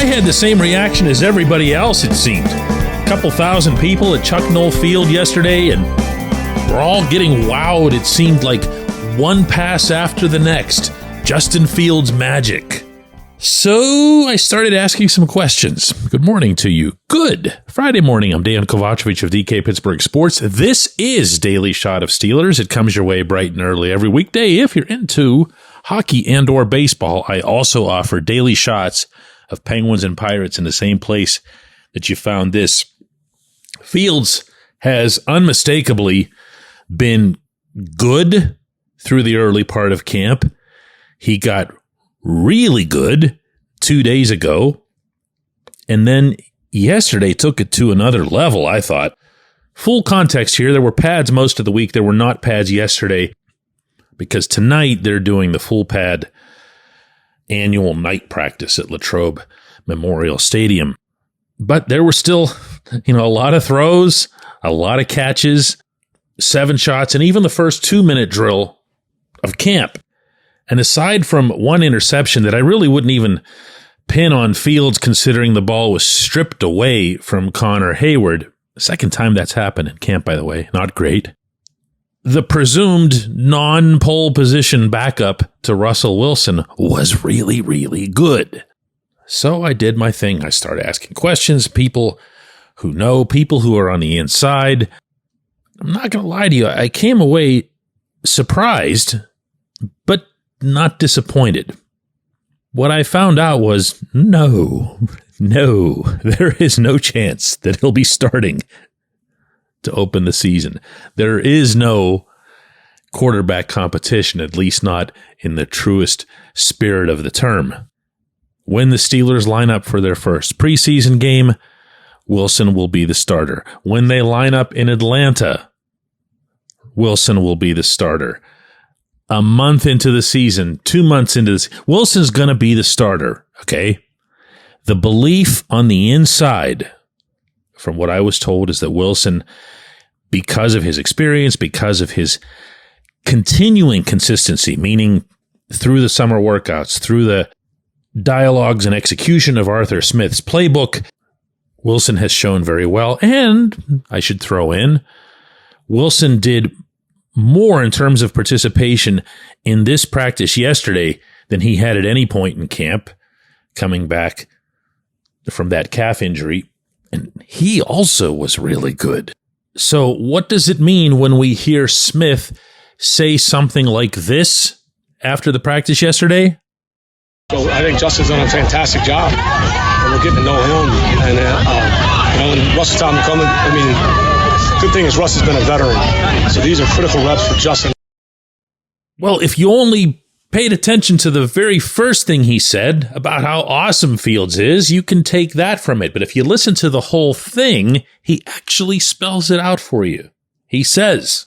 I had the same reaction as everybody else, it seemed. A couple thousand people at Chuck Noll Field yesterday, and we're all getting wowed. It seemed like one pass after the next. Justin Fields magic. So I started asking some questions. Good morning to you. Good Friday morning. I'm Dejan Kovacevic of DK Pittsburgh Sports. This is Daily Shot of Steelers. It comes your way bright and early every weekday. If you're into hockey and or baseball, I also offer daily shots of Penguins and Pirates in the same place that you found this. Fields has unmistakably been good through the early part of camp. He got really good 2 days ago, and then yesterday took it to another level, I thought. Full context here, there were pads most of the week. There were not pads yesterday because tonight they're doing the full pad annual night practice at Latrobe Memorial Stadium. But there were still, a lot of throws, a lot of catches, 7 shots, and even the first 2-minute drill of camp. And aside from one interception that I really wouldn't even pin on Fields considering the ball was stripped away from Connor Hayward, the second time that's happened in camp, by the way, not great. The presumed non-pole position backup to Russell Wilson was really, really good. So I did my thing. I started asking questions, people who know, people who are on the inside. I'm not going to lie to you. I came away surprised, but not disappointed. What I found out was no, there is no chance that he'll be starting to open the season. There is no quarterback competition, at least not in the truest spirit of the term. When the Steelers line up for their first preseason game, Wilson will be the starter. When they line up in Atlanta, Wilson will be the starter. A month into the season, 2 months into this, Wilson's going to be the starter, okay? The belief on the inside, from what I was told, is that Wilson, because of his experience, because of his continuing consistency, meaning through the summer workouts, through the dialogues and execution of Arthur Smith's playbook, Wilson has shown very well. And I should throw in, Wilson did more in terms of participation in this practice yesterday than he had at any point in camp, coming back from that calf injury. And he also was really good. So what does it mean when we hear Smith say something like this after the practice yesterday? So I think Justin's done a fantastic job, and we're getting to know him. And when Russell's time coming, good thing is Russ has been a veteran, so these are critical reps for Justin. Well, if you only paid attention to the very first thing he said about how awesome Fields is, you can take that from it. But if you listen to the whole thing, he actually spells it out for you. He says,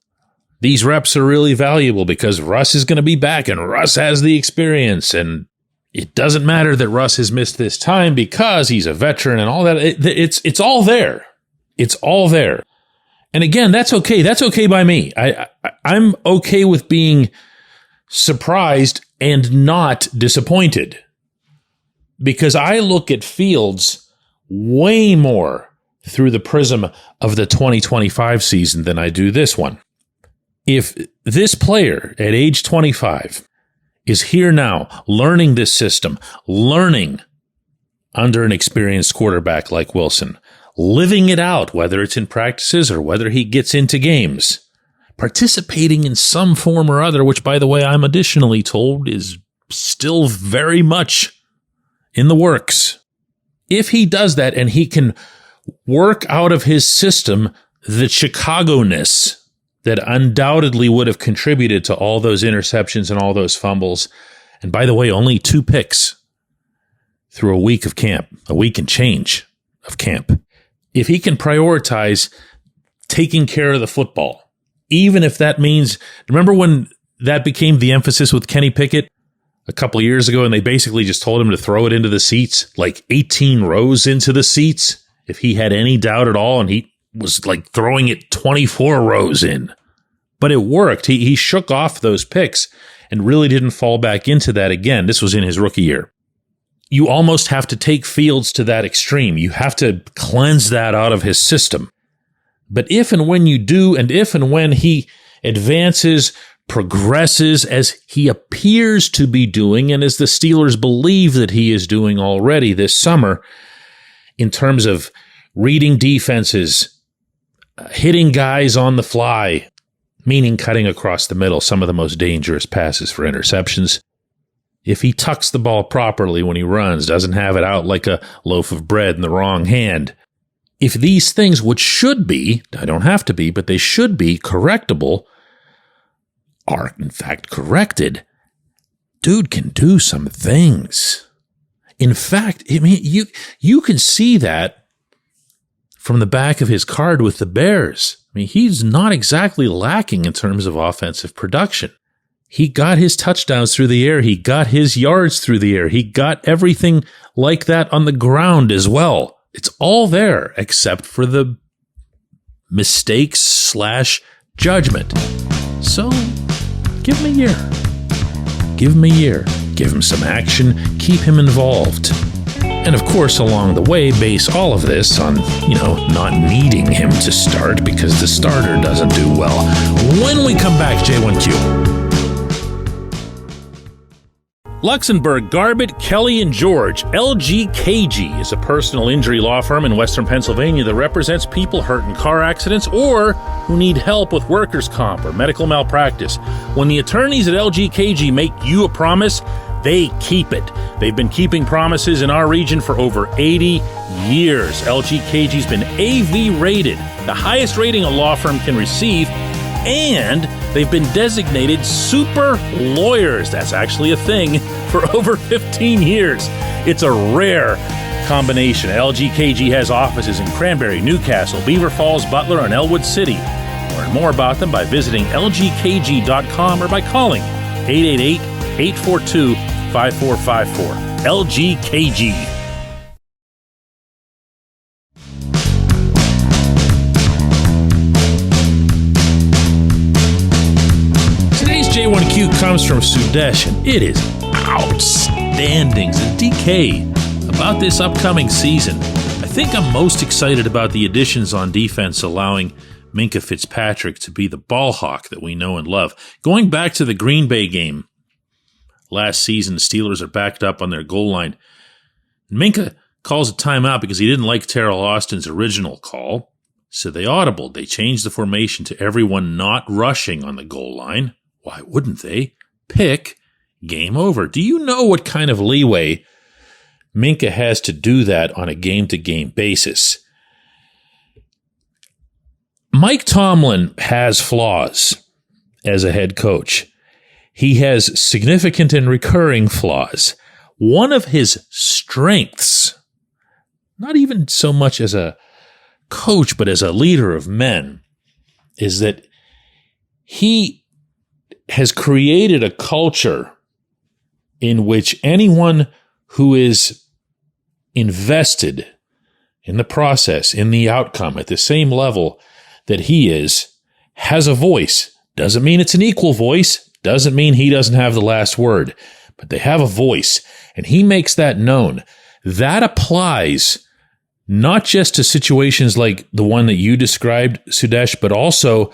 these reps are really valuable because Russ is going to be back and Russ has the experience, and it doesn't matter that Russ has missed this time because he's a veteran and all that. It's all there. It's all there. And again, that's okay. That's okay by me. I'm okay with being surprised and not disappointed because I look at Fields way more through the prism of the 2025 season than I do this one. If this player at age 25 is here now, learning this system, learning under an experienced quarterback like Wilson, living it out, whether it's in practices or whether he gets into games, participating in some form or other, which, by the way, I'm additionally told is still very much in the works. If he does that and he can work out of his system the Chicago-ness that undoubtedly would have contributed to all those interceptions and all those fumbles. And by the way, only 2 picks through a week of camp, a week and change of camp. If he can prioritize taking care of the football, even if that means, remember when that became the emphasis with Kenny Pickett a couple of years ago and they basically just told him to throw it into the seats, like 18 rows into the seats, if he had any doubt at all, and he was like throwing it 24 rows in. But it worked. He shook off those picks and really didn't fall back into that again. This was in his rookie year. you almost have to take Fields to that extreme. You have to cleanse that out of his system. But if and when you do, and if and when he advances, progresses as he appears to be doing, and as the Steelers believe that he is doing already this summer, in terms of reading defenses, hitting guys on the fly, meaning cutting across the middle, some of the most dangerous passes for interceptions. If he tucks the ball properly when he runs, doesn't have it out like a loaf of bread in the wrong hand. If these things, which should be, I don't have to be, but they should be correctable, are in fact corrected, dude can do some things. In fact, I mean, you can see that from the back of his card with the Bears. I mean, he's not exactly lacking in terms of offensive production. He got his touchdowns through the air. He got his yards through the air. He got everything like that on the ground as well. It's all there except for the mistakes / judgment. So give him a year. Give him a year. Give him some action. Keep him involved. And of course, along the way, base all of this on, not needing him to start because the starter doesn't do well. When we come back, J1Q. Luxembourg, Garbett, Kelly & George, LGKG is a personal injury law firm in Western Pennsylvania that represents people hurt in car accidents or who need help with workers' comp or medical malpractice. When the attorneys at LGKG make you a promise, they keep it. They've been keeping promises in our region for over 80 years. LGKG's been AV rated, the highest rating a law firm can receive, and they've been designated super lawyers. That's actually a thing for over 15 years. It's a rare combination. LGKG has offices in Cranberry, Newcastle, Beaver Falls, Butler, and Elwood City. Learn more about them by visiting lgkg.com or by calling 888-842-5454. LGKG. J1Q comes from Sudesh, and it is outstanding. And DK, about this upcoming season, I think I'm most excited about the additions on defense, allowing Minkah Fitzpatrick to be the ball hawk that we know and love. Going back to the Green Bay game last season, the Steelers are backed up on their goal line. Minkah calls a timeout because he didn't like Terrell Austin's original call, so they audibled. They changed the formation to everyone not rushing on the goal line. Why wouldn't they? Pick, game over. Do you know what kind of leeway Minkah has to do that on a game-to-game basis? Mike Tomlin has flaws as a head coach. He has significant and recurring flaws. One of his strengths, not even so much as a coach, but as a leader of men, is that he has created a culture in which anyone who is invested in the process, in the outcome, at the same level that he is, has a voice. Doesn't mean it's an equal voice. Doesn't mean he doesn't have the last word. But they have a voice, and he makes that known. That applies not just to situations like the one that you described, Sudesh, but also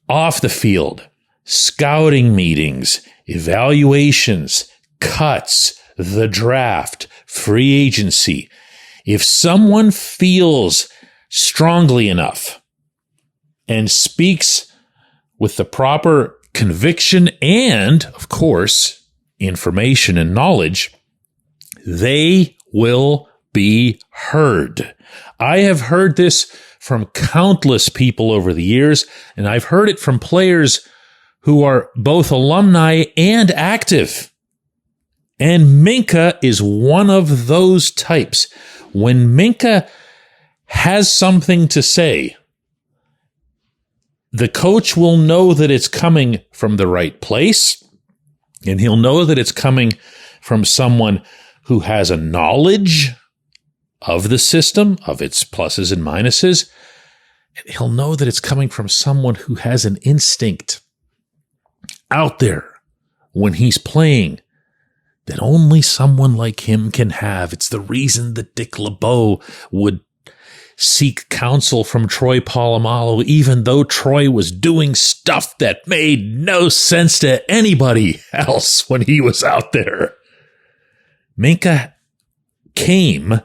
off the field. Scouting meetings, evaluations, cuts, the draft, free agency. If someone feels strongly enough and speaks with the proper conviction and, of course, information and knowledge, they will be heard. I have heard this from countless people over the years, and I've heard it from players who are both alumni and active. And Minkah is one of those types. When Minkah has something to say, the coach will know that it's coming from the right place, and he'll know that it's coming from someone who has a knowledge of the system, of its pluses and minuses. And he'll know that it's coming from someone who has an instinct out there when he's playing that only someone like him can have. It's the reason that Dick LeBeau would seek counsel from Troy Polamalu, even though Troy was doing stuff that made no sense to anybody else when he was out there. Minkah came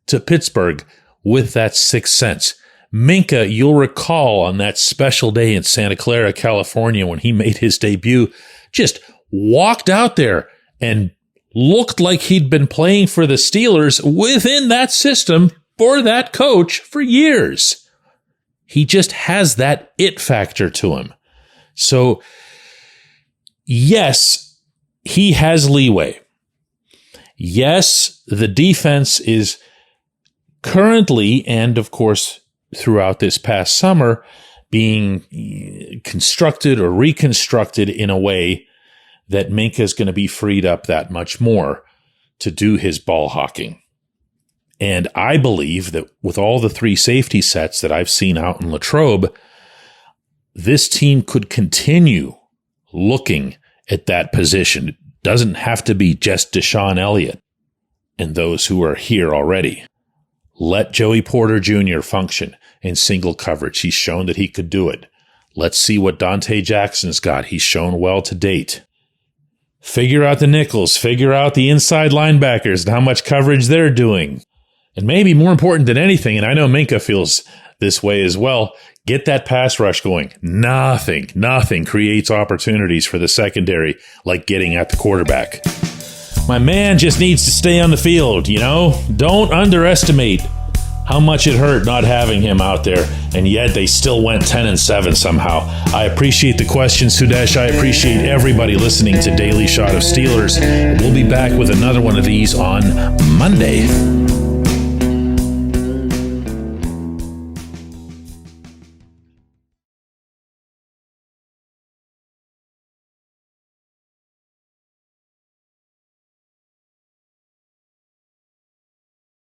to Pittsburgh with that sixth sense. Minkah, you'll recall on that special day in Santa Clara, California, when he made his debut, just walked out there and looked like he'd been playing for the Steelers within that system for that coach for years. He just has that it factor to him. So, yes, he has leeway. Yes, the defense is currently, and of course, throughout this past summer, being constructed or reconstructed in a way that Minkah is going to be freed up that much more to do his ball hawking. And I believe that with all the three safety sets that I've seen out in Latrobe, this team could continue looking at that position. It doesn't have to be just Deshaun Elliott and those who are here already. Let Joey Porter Jr. function in single coverage. He's shown that he could do it. Let's see what Dante Jackson's got. He's shown well to date. Figure out the nickels. Figure out the inside linebackers and how much coverage they're doing. And maybe more important than anything, and I know Minkah feels this way as well, get that pass rush going. Nothing creates opportunities for the secondary like getting at the quarterback. My man just needs to stay on the field, you know? Don't underestimate how much it hurt not having him out there, and yet they still went 10-7 somehow. I appreciate the question, Sudesh. I appreciate everybody listening to Daily Shot of Steelers. We'll be back with another one of these on Monday.